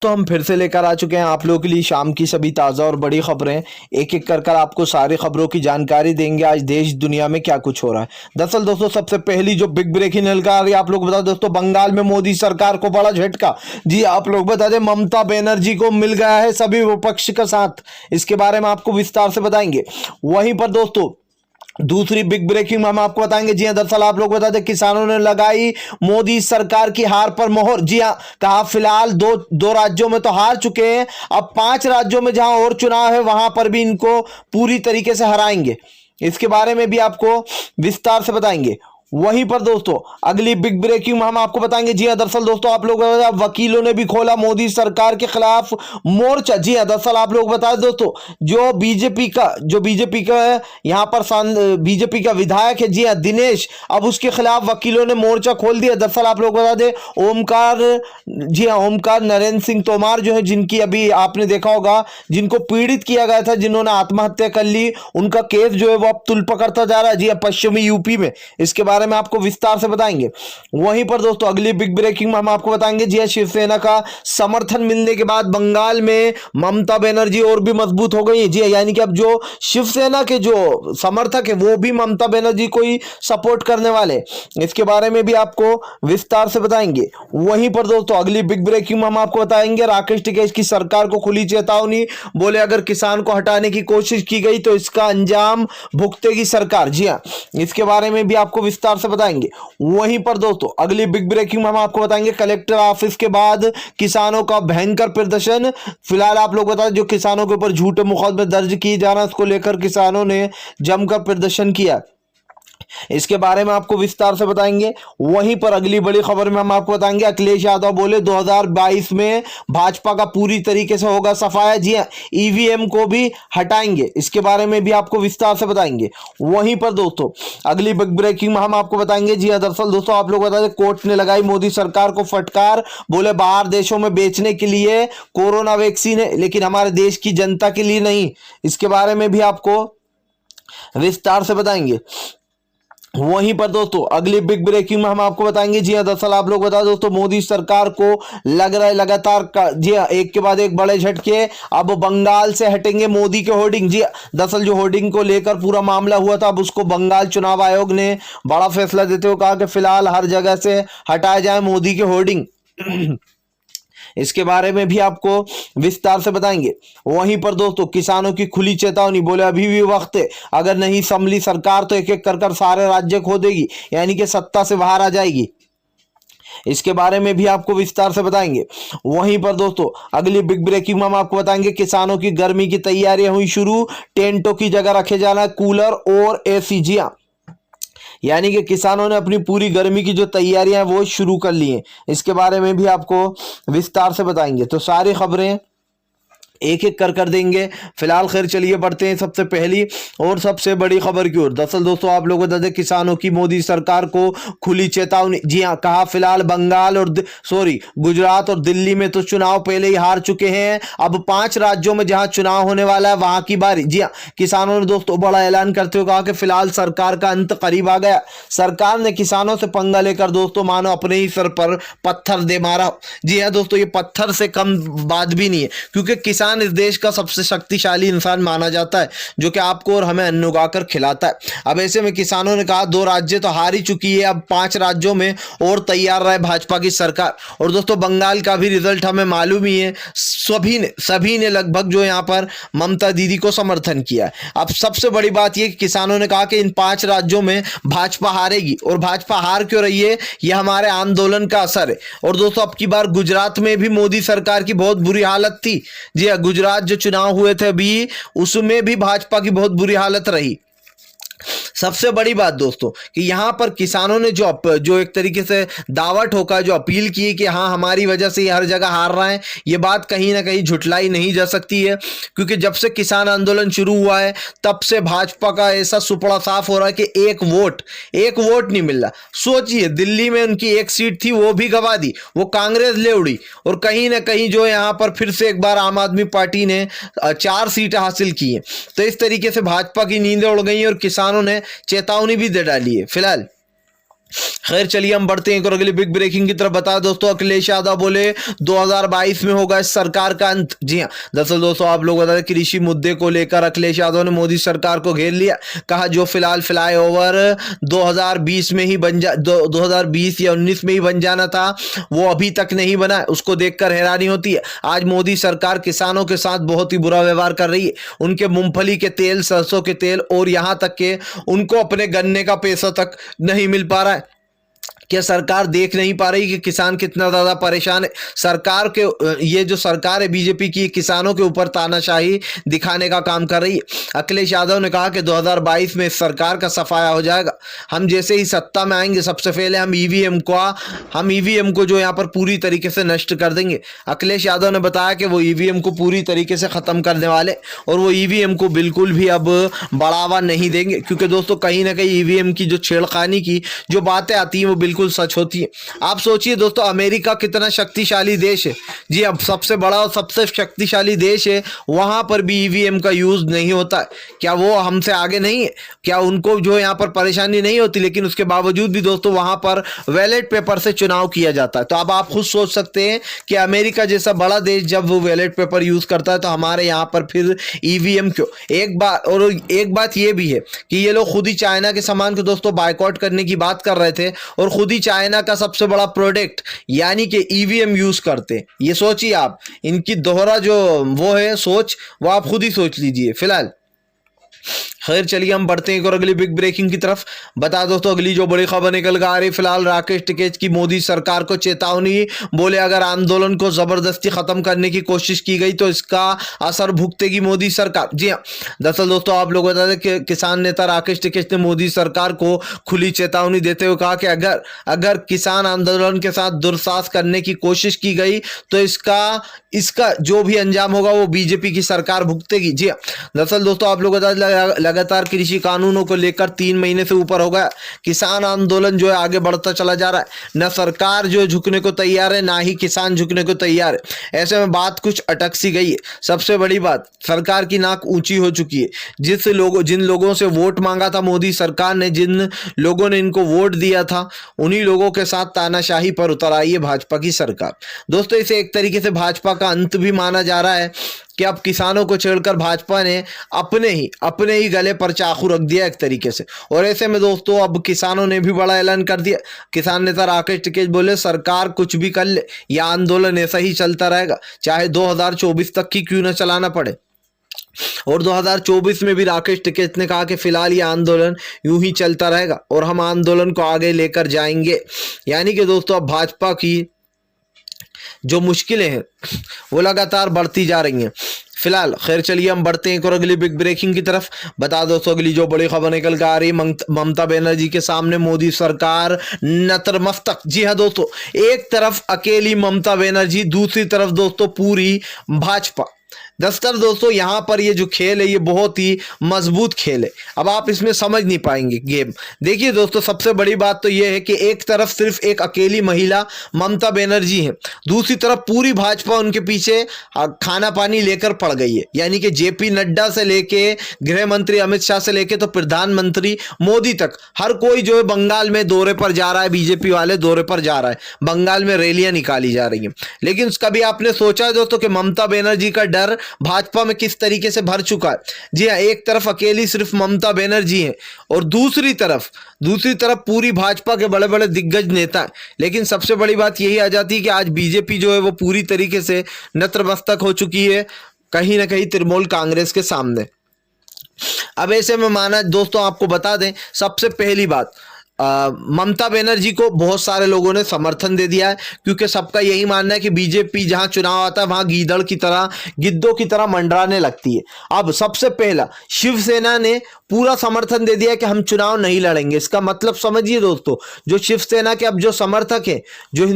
तो हम फिर से लेकर आ चुके हैं आप लोगों के लिए शाम की सभी ताज़ा और बड़ी खबरें। एक एक कर आपको सारी खबरों की जानकारी देंगे आज देश दुनिया में क्या कुछ हो रहा है। दरअसल दोस्तों सबसे पहली जो बिग ब्रेकिंग निकल आ रही है आप लोग बता दोस्तों, बंगाल में मोदी सरकार को बड़ा झटका। जी आप लोग बता दें, ममता बनर्जी को मिल गया है सभी विपक्ष का साथ। इसके बारे में आपको विस्तार से बताएंगे। वहीं पर दोस्तों दूसरी बिग ब्रेकिंग हम आपको बताएंगे। जी हां, दरअसल आप लोग बता दें, किसानों ने लगाई मोदी सरकार की हार पर मोहर। जी हां, कहा फिलहाल दो राज्यों में तो हार चुके हैं, अब 5 राज्यों में जहां और चुनाव है वहां पर भी इनको पूरी तरीके से हराएंगे। इसके बारे में भी आपको विस्तार से बताएंगे। वहीं पर दोस्तों अगली बिग ब्रेकिंग हम आपको बताएंगे। जी हां, दरअसल दोस्तों आप लोग वकीलों ने भी खोला मोदी सरकार के खिलाफ मोर्चा। जी हां, दरअसल आप लोग बता दें दोस्तों, जो बीजेपी का यहां पर बीजेपी का विधायक है, जी हां दिनेश, अब उसके खिलाफ वकीलों ने मोर्चा खोल दिया। दरअसल आप लोग बता दें, ओमकार नरेंद्र सिंह तोमर जो है, जिनकी अभी आपने देखा होगा, जिनको पीड़ित किया गया था, जिन्होंने आत्महत्या कर ली, उनका केस जो है वो अब तुल पकड़ता जा रहा है। जी हां, पश्चिमी यूपी में। इसके बारे में आपको विस्तार से बताएंगे। वहीं पर दोस्तों अगली बिग ब्रेकिंग में हम आपको बताएंगे। जी शिवसेना का समर्थन मिलने के बाद बंगाल में ममता बनर्जी और भी मजबूत हो गई है। जी यानी कि अब जो शिवसेना के जो समर्थक है वो भी ममता बनर्जी को ही सपोर्ट करने वाले। इसके बारे में भी आपको विस्तार से बताएंगे। वहीं पर दोस्तों अगली बिग ब्रेकिंग में हम आपको बताएंगे, राकेश टिकैत की सरकार को खुली चेतावनी। बोले अगर किसान को हटाने की कोशिश की गई तो इसका अंजाम भुगतेगी सरकार। जी हाँ, इसके बारे में भी आपको विस्तार से बताएंगे। वहीं पर दोस्तों अगली बिग ब्रेकिंग में हम आपको बताएंगे, कलेक्टर ऑफिस के बाद किसानों का भयंकर प्रदर्शन। फिलहाल आप लोग बता दें, जो किसानों के ऊपर झूठे मुकदमे दर्ज किए जा रहे हैं उसको लेकर किसानों ने जमकर प्रदर्शन किया। इसके बारे में आपको विस्तार से बताएंगे। वहीं पर अगली बड़ी खबर में हम आपको बताएंगे, अखिलेश यादव बोले 2022 में भाजपा का पूरी तरीके से होगा सफाया। जी हां, ईवीएम को भी हटाएंगे। इसके बारे में भी आपको विस्तार से बताएंगे। वहीं पर दोस्तों अगली बिग ब्रेकिंग में हम आपको बताएंगे। जी हां, दरअसल दोस्तों आप लोग बता दें, कोर्ट ने लगाई मोदी सरकार को फटकार। बोले बाहर देशों में बेचने के लिए कोरोना वैक्सीन है, लेकिन हमारे देश की जनता के लिए नहीं। इसके बारे में भी आपको विस्तार से बताएंगे। वहीं पर दोस्तों अगली बिग ब्रेकिंग में हम आपको बताएंगे। जी हां, दरअसल आप लोग बता दोस्तों, मोदी सरकार को लग रहा है लगातार जी हां एक के बाद एक बड़े झटके। अब बंगाल से हटेंगे मोदी के होर्डिंग। जी हां, दरअसल जो होर्डिंग को लेकर पूरा मामला हुआ था, अब उसको बंगाल चुनाव आयोग ने बड़ा फैसला देते हुए कहा कि फिलहाल हर जगह से हटाए जाए मोदी के होर्डिंग। इसके बारे में भी आपको विस्तार से बताएंगे। वहीं पर दोस्तों किसानों की खुली चेतावनी। बोले अभी भी वक्त है, अगर नहीं संभली सरकार तो एक एक कर सारे राज्य खो देगी, यानी कि सत्ता से बाहर आ जाएगी। इसके बारे में भी आपको विस्तार से बताएंगे। वहीं पर दोस्तों अगली बिग ब्रेकिंग में हम आपको बताएंगे, किसानों की गर्मी की तैयारियां हुई शुरू। टेंटों की जगह रखे जाना कूलर और एसी। जी हां, यानी कि किसानों ने अपनी पूरी गर्मी की जो तैयारियां हैं वो शुरू कर ली हैं। इसके बारे में भी आपको विस्तार से बताएंगे। तो सारी खबरें एक एक कर देंगे। फिलहाल खैर चलिए बढ़ते हैं सबसे पहली और सबसे बड़ी खबर की ओर। दरअसल दोस्तों आप लोगों को बता दें, किसानों की मोदी सरकार को खुली चेतावनी। जी हां, कहा फिलहाल बंगाल और गुजरात और दिल्ली में तो चुनाव पहले ही हार चुके हैं, अब 5 राज्यों में जहां चुनाव होने वाला है वहां की बारी। जी हां, किसानों ने दोस्तों बड़ा ऐलान करते हुए कहा कि फिलहाल सरकार का अंत करीब आ गया। सरकार ने किसानों से पंगा लेकर दोस्तों मानो अपने ही सर पर पत्थर दे मारा। जी हां दोस्तों, ये पत्थर से कम बात भी नहीं है, क्योंकि किसान इस देश का सबसे शक्तिशाली इंसान माना जाता है, जो कि आपको और हमें अन्न उगाकर खिलाता है। अब ऐसे में किसानों ने कहा 2 राज्य तो हार ही चुकी है, अब 5 राज्यों में और तैयार रहे भाजपा की सरकार। और दोस्तों बंगाल का भी रिजल्ट हमें मालूम ही है, सभी ने लगभग जो यहां पर ममता दीदी को समर्थन किया है। अब सबसे बड़ी बात यह कि किसानों ने कहा कि इन 5 राज्यों में भाजपा हारेगी, और भाजपा हार क्यों रही है, यह हमारे आंदोलन का असर है। और दोस्तों अब की बार गुजरात में भी मोदी सरकार की बहुत बुरी हालत थी। जी गुजरात जो चुनाव हुए थे अभी, उसमें भी भाजपा की बहुत बुरी हालत रही। सबसे बड़ी बात दोस्तों कि यहां पर किसानों ने जो एक तरीके से दावा ठोका, जो अपील की कि हाँ हमारी वजह से ये हर जगह हार रहा है, ये बात कहीं ना कहीं झुटलाई नहीं जा सकती है। क्योंकि जब से किसान आंदोलन शुरू हुआ है तब से भाजपा का ऐसा सुपड़ा साफ हो रहा है कि एक वोट नहीं मिल रहा। सोचिए, दिल्ली में उनकी 1 सीट थी वो भी गवा दी, वो कांग्रेस ले उड़ी, और कहीं ना कहीं जो यहां पर फिर से एक बार आम आदमी पार्टी ने 4 सीटें हासिल की हैं। तो इस तरीके से भाजपा की नींदें उड़ गई और किसानों ने चेतावनी भी दे डाली है। फिलहाल खैर चलिए हम बढ़ते हैं एक और अगली बिग ब्रेकिंग की तरफ। बता दोस्तों, अखिलेश यादव बोले 2022 में होगा इस सरकार का अंत। जी हाँ, दरअसल दोस्तों आप लोग बता दें, कृषि मुद्दे को लेकर अखिलेश यादव ने मोदी सरकार को घेर लिया। कहा जो फिलहाल फ्लाईओवर 2020 में ही 2020 या 19 में ही बन जाना था, वो अभी तक नहीं बना। उसको देखकर हैरानी होती है। आज मोदी सरकार किसानों के साथ बहुत ही बुरा व्यवहार कर रही है। उनके मूंगफली के तेल, सरसों के तेल और यहां तक के उनको अपने गन्ने का पैसा तक नहीं मिल पा रहा है। क्या सरकार देख नहीं पा रही कि किसान कितना ज्यादा परेशान है? सरकार के ये जो सरकार है बीजेपी की, किसानों के ऊपर तानाशाही दिखाने का काम कर रही है। अखिलेश यादव ने कहा कि 2022 में इस सरकार का सफाया हो जाएगा। हम जैसे ही सत्ता में आएंगे, सबसे पहले हम ईवीएम को जो यहाँ पर पूरी तरीके से नष्ट कर देंगे। अखिलेश यादव ने बताया कि वो ईवीएम को पूरी तरीके से खत्म करने वाले और वो ईवीएम को बिल्कुल भी अब बढ़ावा नहीं देंगे, क्योंकि दोस्तों कहीं ना कहीं ईवीएम की जो छेड़खानी की जो बातें आती हैं वो बिल्कुल सच होती है। आप सोचिए दोस्तों, अमेरिका कितना शक्तिशाली देश है। जी अब सबसे बड़ा और सबसे शक्तिशाली देश है, वहां पर भी ईवीएम का यूज नहीं होता है। क्या वो हमसे आगे नहीं है? क्या उनको जो यहाँ पर परेशानी नहीं होती? लेकिन उसके बावजूद भी दोस्तों वहां पर बैलेट पेपर से चुनाव किया जाता है। तो अब आप खुद सोच सकते हैं कि अमेरिका जैसा बड़ा देश जब वो बैलेट पेपर यूज करता है, तो हमारे यहाँ पर फिर ईवीएम क्यों? एक बात ये भी है कि ये लोग खुद ही चाइना के सामान को दोस्तों बायकॉट करने की बात कर रहे थे और खुद ही चाइना का सबसे बड़ा प्रोडक्ट यानी कि ईवीएम यूज करते। ये सोचिए आप, इनकी दोहरा जो वो है सोच, वो आप खुद ही सोच लीजिए। फिलहाल खैर चलिए हम बढ़ते हैं और अगली बिग ब्रेकिंग की तरफ। बता दोस्तों अगली जो बड़ी खबर निकल कर आ रही, फिलहाल राकेश टिकैत की मोदी सरकार को चेतावनी। बोले अगर आंदोलन को जबरदस्ती खत्म करने की कोशिश की गई तो इसका असर भुगतेगी मोदी सरकार। जी हाँ, दरअसल दोस्तों आप लोग बता दें कि किसान नेता राकेश टिकैत ने मोदी सरकार को खुली चेतावनी देते हुए कहा कि अगर किसान आंदोलन के साथ दुर्साहस करने की कोशिश की गई तो इसका जो भी अंजाम होगा वो बीजेपी की सरकार भुगतेगी। जी हाँ, दरअसल दोस्तों आप लोग बता दें लगातार कृषि कानूनों को लेकर 3 महीने से ऊपर हो गया, किसान आंदोलन जो है आगे बढ़ता चला जा रहा है। न सरकार जो झुकने को तैयार है, ना ही किसान झुकने को तैयार है। ऐसे में बात कुछ अटक सी गई है। सबसे बड़ी बात, सरकार की नाक ऊंची हो चुकी है। जिन लोगों से वोट मांगा था मोदी सरकार ने, जिन लोगों ने इनको वोट दिया था, उन्हीं लोगों के साथ तानाशाही पर उतर आई है भाजपा की सरकार। दोस्तों इसे एक तरीके से भाजपा का अंत भी माना जा रहा है कि अब किसानों को छेड़कर भाजपा ने अपने ही गले पर चाकू रख दिया एक तरीके से। और ऐसे में दोस्तों अब किसानों ने भी बड़ा ऐलान कर दिया। किसान नेता राकेश टिकैत बोले सरकार कुछ भी कर ले, यह आंदोलन ऐसा ही चलता रहेगा, चाहे 2024 तक की क्यों न चलाना पड़े। और 2024 में भी राकेश टिकैत ने कहा कि फिलहाल ये आंदोलन यूं ही चलता रहेगा और हम आंदोलन को आगे लेकर जाएंगे। यानी कि दोस्तों अब भाजपा की जो मुश्किलें हैं वो लगातार बढ़ती जा रही हैं। फिलहाल खैर चलिए हम बढ़ते हैं और अगली बिग ब्रेकिंग की तरफ। बता दोस्तों अगली जो बड़ी खबर निकल कर आ रही, ममता बनर्जी के सामने मोदी सरकार नतमस्तक। जी हाँ दोस्तों, एक तरफ अकेली ममता बनर्जी, दूसरी तरफ दोस्तों पूरी भाजपा। दोस्तों यहाँ पर ये जो खेल है ये बहुत ही मजबूत खेल है। अब आप इसमें समझ नहीं पाएंगे गेम। देखिए दोस्तों, सबसे बड़ी बात तो ये है कि एक तरफ सिर्फ एक अकेली महिला ममता बनर्जी है, दूसरी तरफ पूरी भाजपा उनके पीछे खाना पानी लेकर पड़ गई है। यानी कि जेपी नड्डा से लेके गृह मंत्री अमित शाह से लेके तो प्रधानमंत्री मोदी तक हर कोई जो है बंगाल में दौरे पर जा रहा है। बीजेपी वाले दौरे पर जा रहा है, बंगाल में रैलियां निकाली जा रही हैं। लेकिन कभी आपने सोचा है दोस्तों कि ममता बनर्जी का डर भाजपा में किस तरीके से भर चुका है? जी हाँ, एक तरफ अकेली सिर्फ ममता बनर्जी है और दूसरी तरफ पूरी भाजपा के बड़े बड़े दिग्गज नेता हैं। लेकिन सबसे बड़ी बात यही आ जाती है कि आज बीजेपी जो है वो पूरी तरीके से नतमस्तक हो चुकी है कहीं ना कहीं तृणमूल कांग्रेस के सामने। अब ऐसे में माना दोस्तों आपको बता दें, सबसे पहली बात, ममता बनर्जी को बहुत सारे लोगों ने समर्थन दे दिया है, क्योंकि सबका यही मानना है कि बीजेपी जहां चुनाव आता है वहां गिद्धों की तरह मंडराने लगती है। अब सबसे पहला शिवसेना ने पूरा समर्थन दे दिया कि हम चुनाव नहीं लड़ेंगे। इसका मतलब समझिए दोस्तों, जो शिवसेना के अब जो समर्थक है, जो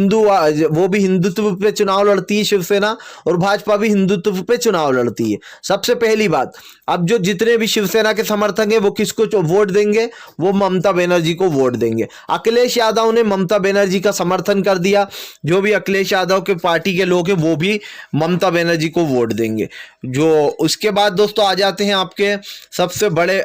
वो भी हिंदुत्व पे चुनाव लड़ती है शिवसेना, और भाजपा भी हिंदुत्व पे चुनाव लड़ती है। सबसे पहली बात, अब जो जितने भी शिवसेना के समर्थक हैं वो किसको वोट देंगे? वो ममता बनर्जी को वोट वोट देंगे। अखिलेश यादव ने ममता बनर्जी का समर्थन कर दिया, जो भी अखिलेश यादव के पार्टी के लोग हैं वो भी ममता बनर्जी को वोट देंगे। जो उसके बाद दोस्तों आ जाते हैं आपके सबसे बड़े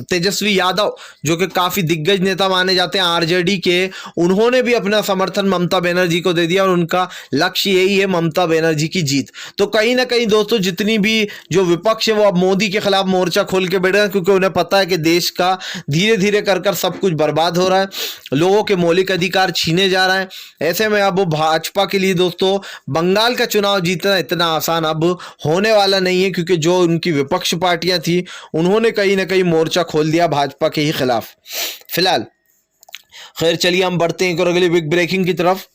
तेजस्वी यादव, जो कि काफी दिग्गज नेता माने जाते हैं आरजेडी के, उन्होंने भी अपना समर्थन ममता बनर्जी को दे दिया और उनका लक्ष्य यही है ममता बनर्जी की जीत। तो कहीं ना कहीं दोस्तों जितनी भी जो विपक्ष है वो अब मोदी के खिलाफ मोर्चा खोल के बैठ रहे हैं, क्योंकि उन्हें पता है कि देश का धीरे धीरे कर सब कुछ बर्बाद हो रहा है, लोगों के मौलिक अधिकार छीने जा रहा है। ऐसे में अब भाजपा के लिए दोस्तों बंगाल का चुनाव जीतना इतना आसान अब होने वाला नहीं है, क्योंकि जो उनकी विपक्ष पार्टियां थी उन्होंने कहीं ना कहीं मोर्चा खोल दिया भाजपा के ही खिलाफ फिलहाल। खैर चलिए हम बढ़ते हैं एक और अगली बिग ब्रेकिंग की तरफ।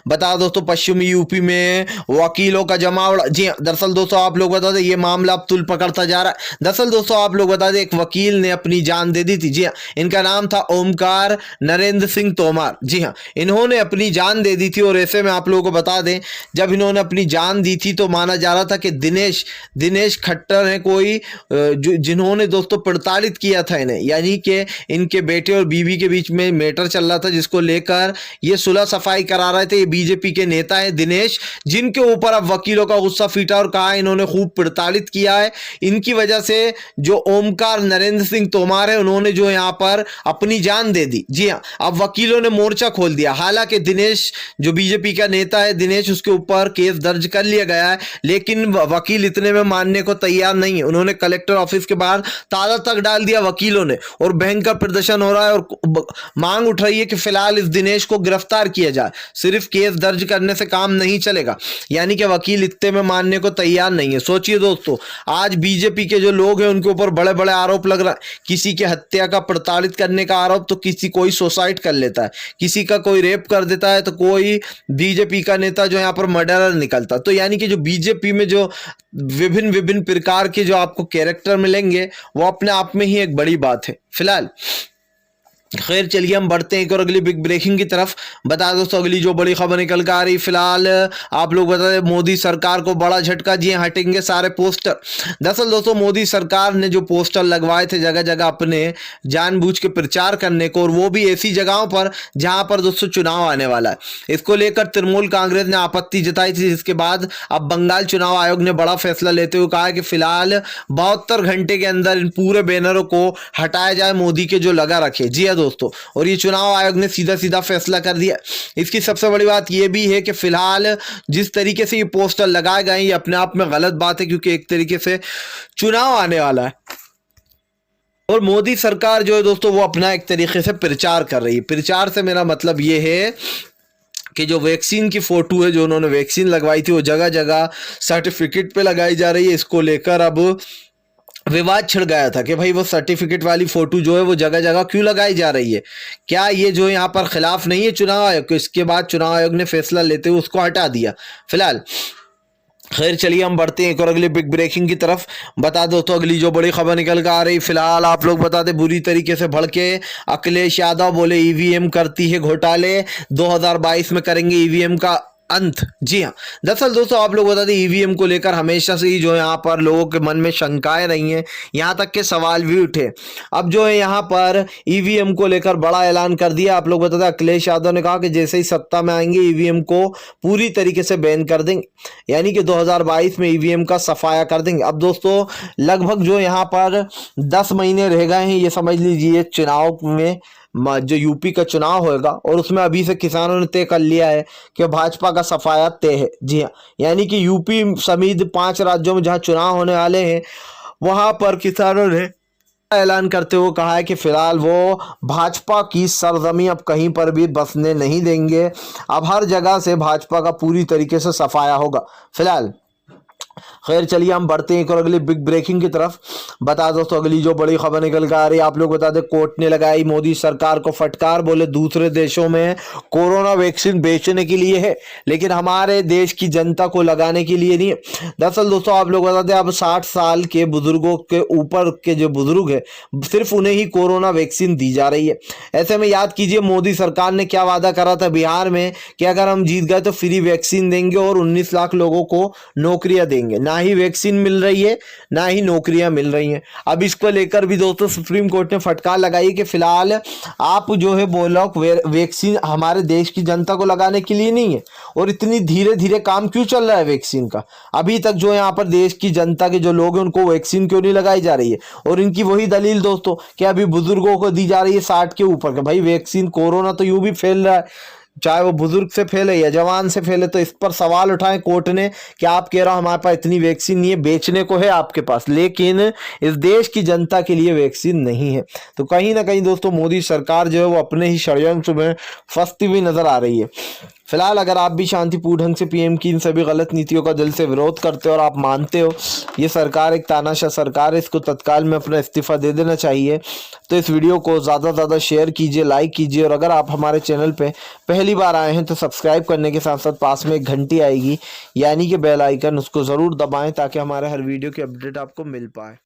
बता दोस्तों पश्चिमी यूपी में वकीलों का जमावड़ा। जी हाँ, दरअसल दोस्तों आप लोग बता दें ये मामला अब तुल पकड़ता जा रहा है। दरअसल दोस्तों आप लोग बता दें एक वकील ने अपनी जान दे दी थी। जी हाँ, इनका नाम था ओमकार नरेंद्र सिंह तोमर। जी हाँ, इन्होंने अपनी जान दे दी थी और ऐसे में आप लोगों को बता दें जब इन्होंने अपनी जान दी थी तो माना जा रहा था कि दिनेश खट्टर है कोई जिन्होंने दोस्तों प्रताड़ित किया था इन्हें, यानी कि इनके बेटे और बीवी के बीच में मैटर चल रहा था जिसको लेकर ये सुलह सफाई करा रहे थे। ये बीजेपी के नेता हैं दिनेश, जिनके ऊपर अब वकीलों का गुस्सा फीटा और कहा इन्होंने खूब प्रताड़ित किया है। इनकी वजह से जो ओमकार नरेंद्र सिंह तोमर है उन्होंने जो यहाँ पर अपनी जान दे दी। जी हाँ, अब वकीलों ने मोर्चा खोल दिया। हालांकि दिनेश जो बीजेपी का नेता है दिनेश, उसके ऊपर केस दर्ज कर लिया गया है, लेकिन वकील इतने में मानने को तैयार नहीं है। उन्होंने कलेक्टर ऑफिस के बाहर ताला तक डाल दिया वकीलों ने और भयंकर प्रदर्शन हो रहा है और मांग उठ रही है कि फिलहाल इस दिनेश को गिरफ्तार किया जाए। सिर्फ केस दर्ज करने से काम नहीं चलेगा, यानी कि वकील इतने में मानने को तैयार नहीं है। सोचिए दोस्तों, आज बीजेपी के जो लोग हैं उनके ऊपर बड़े बड़े आरोप लग रहा है। किसी की हत्या का प्रताड़ित करने का आरोप तो कोई सुसाइड कर लेता है, किसी का कोई रेप कर देता है, तो कोई बीजेपी का नेता जो यहाँ पर मर्डरर निकलता। तो यानी कि जो बीजेपी में जो विभिन्न प्रकार के जो आपको कैरेक्टर मिलेंगे वो अपने आप में ही एक बड़ी बात है फिलहाल। खैर चलिए हम बढ़ते हैं एक और अगली बिग ब्रेकिंग की तरफ। बता दोस्तों अगली जो बड़ी खबर निकल कर आ रही फिलहाल आप लोग बता दें मोदी सरकार को बड़ा झटका। जी हटेंगे सारे पोस्टर। दरअसल दोस्तों मोदी सरकार ने जो पोस्टर लगवाए थे जगह जगह अपने जानबूझ के प्रचार करने को, और वो भी ऐसी जगहों पर जहां पर दोस्तों चुनाव आने वाला है, इसको लेकर तृणमूल कांग्रेस ने आपत्ति जताई थी। जिसके बाद अब बंगाल चुनाव आयोग ने बड़ा फैसला लेते हुए कहा कि फिलहाल 72 घंटे के अंदर इन पूरे बैनरों को हटाया जाए मोदी के जो लगा रखे। जी दोस्तों, और ये चुनाव आयोग ने सीधा फैसला कर दिया। इसकी सबसे बड़ी बात यह भी है कि फिलहाल जिस तरीके से ये पोस्टर लगाए गए ये अपने आप में गलत बात है, क्योंकि एक तरीके से चुनाव आने वाला है और मोदी सरकार जो है दोस्तों वो अपना एक तरीके से प्रचार कर रही है। प्रचार से मेरा मतलब ये है कि जो वैक्सीन की फोटो है, जो उन्होंने वैक्सीन लगवाई थी वो जगह जगह सर्टिफिकेट पे लगाई जा रही है। इसको लेकर अब विवाद छिड़ गया था कि भाई वो सर्टिफिकेट वाली फोटो जो है वो जगह जगह क्यों लगाई जा रही है, क्या ये जो यहाँ पर खिलाफ नहीं है चुनाव आयोग। इसके बाद चुनाव आयोग ने फैसला लेते हुए उसको हटा दिया फिलहाल। खैर चलिए हम बढ़ते हैं एक और अगली बिग ब्रेकिंग की तरफ। बता दो तो अगली जो बड़ी खबर निकल कर आ रही फिलहाल आप लोग बता दें बुरी तरीके से भड़के अखिलेश यादव बोले ईवीएम करती है घोटाले, 2022 में करेंगे ईवीएम का अंत। जी हाँ, दरअसल दोस्तों आप लोग बता दें ईवीएम को लेकर हमेशा से ही जो यहाँ पर लोगों के मन में शंकाएं रही हैं, यहाँ तक के सवाल भी उठे। अब जो है यहाँ पर ईवीएम को लेकर बड़ा ऐलान कर दिया। आप लोग बता दें अखिलेश यादव ने कहा कि जैसे ही सत्ता में आएंगे ईवीएम को पूरी तरीके से बैन कर देंगे, यानी कि 2022 में ईवीएम का सफाया कर देंगे। अब दोस्तों लगभग जो यहाँ पर 10 महीने रह गए हैं, ये समझ लीजिए चुनाव में जो यूपी का चुनाव होगा, और उसमें अभी से किसानों ने तय कर लिया है कि भाजपा का सफाया तय है। जी हाँ, यानी कि यूपी समेत 5 राज्यों में जहां चुनाव होने वाले हैं वहां पर किसानों ने ऐलान करते हुए कहा है कि फिलहाल वो भाजपा की सरजमी अब कहीं पर भी बसने नहीं देंगे। अब हर जगह से भाजपा का पूरी तरीके से सफाया होगा फिलहाल। खैर चलिए हम बढ़ते हैं एक और अगली बिग ब्रेकिंग की तरफ। बता दोस्तों अगली जो बड़ी खबर निकल कर आ रही है आप लोग बता दें कोर्ट ने लगाई मोदी सरकार को फटकार, बोले दूसरे देशों में कोरोना वैक्सीन बेचने के लिए है लेकिन हमारे देश की जनता को लगाने के लिए नहीं है। दरअसल दोस्तों आप लोग बता दें अब 60 साल के बुजुर्गों के ऊपर के जो बुजुर्ग है सिर्फ उन्हें ही कोरोना वैक्सीन दी जा रही है। ऐसे में याद कीजिए मोदी सरकार ने क्या वादा करा था बिहार में कि अगर हम जीत गए तो फ्री वैक्सीन देंगे और 19 लाख लोगों को नौकरियां देंगे। देंगे, ना ही वैक्सीन मिल रही है, ना ही नौकरियां मिल रही हैं। अब इसको लेकर भी दोस्तों सुप्रीम कोर्ट ने फटकार लगाई कि फिलहाल आप जो है बोलो वैक्सीन हमारे देश की जनता को लगाने के लिए नहीं है, और इतनी धीरे धीरे काम क्यों चल रहा है वैक्सीन का। अभी तक जो यहाँ पर देश की जनता के जो लोग हैं उनको वैक्सीन क्यों नहीं लगाई जा रही है। और इनकी वही दलील दोस्तों कि अभी बुजुर्गों को दी जा रही है 60 के ऊपर के। भाई वैक्सीन, कोरोना तो यूं भी फैल रहा है, चाहे वो बुजुर्ग से फैले या जवान से फैले, तो इस पर सवाल उठाए कोर्ट ने कि आप कह रहे हो हमारे पास इतनी वैक्सीन नहीं है, बेचने को है आपके पास, लेकिन इस देश की जनता के लिए वैक्सीन नहीं है। तो कहीं ना कहीं दोस्तों मोदी सरकार जो है वो अपने ही षड्यंत्र में फंसती हुई नजर आ रही है। फिलहाल अगर आप भी शांतिपूर्ण ढंग से पीएम की इन सभी गलत नीतियों का दिल से विरोध करते हो और आप मानते हो ये सरकार एक तानाशाह सरकार है, इसको तत्काल में अपना इस्तीफा दे देना चाहिए, तो इस वीडियो को ज़्यादा से ज़्यादा शेयर कीजिए, लाइक कीजिए, और अगर आप हमारे चैनल पे पहली बार आए हैं तो सब्सक्राइब करने के साथ साथ पास में एक घंटी आएगी यानी कि बेल आइकन, उसको ज़रूर दबाएं ताकि हमारे हर वीडियो की अपडेट आपको मिल पाए।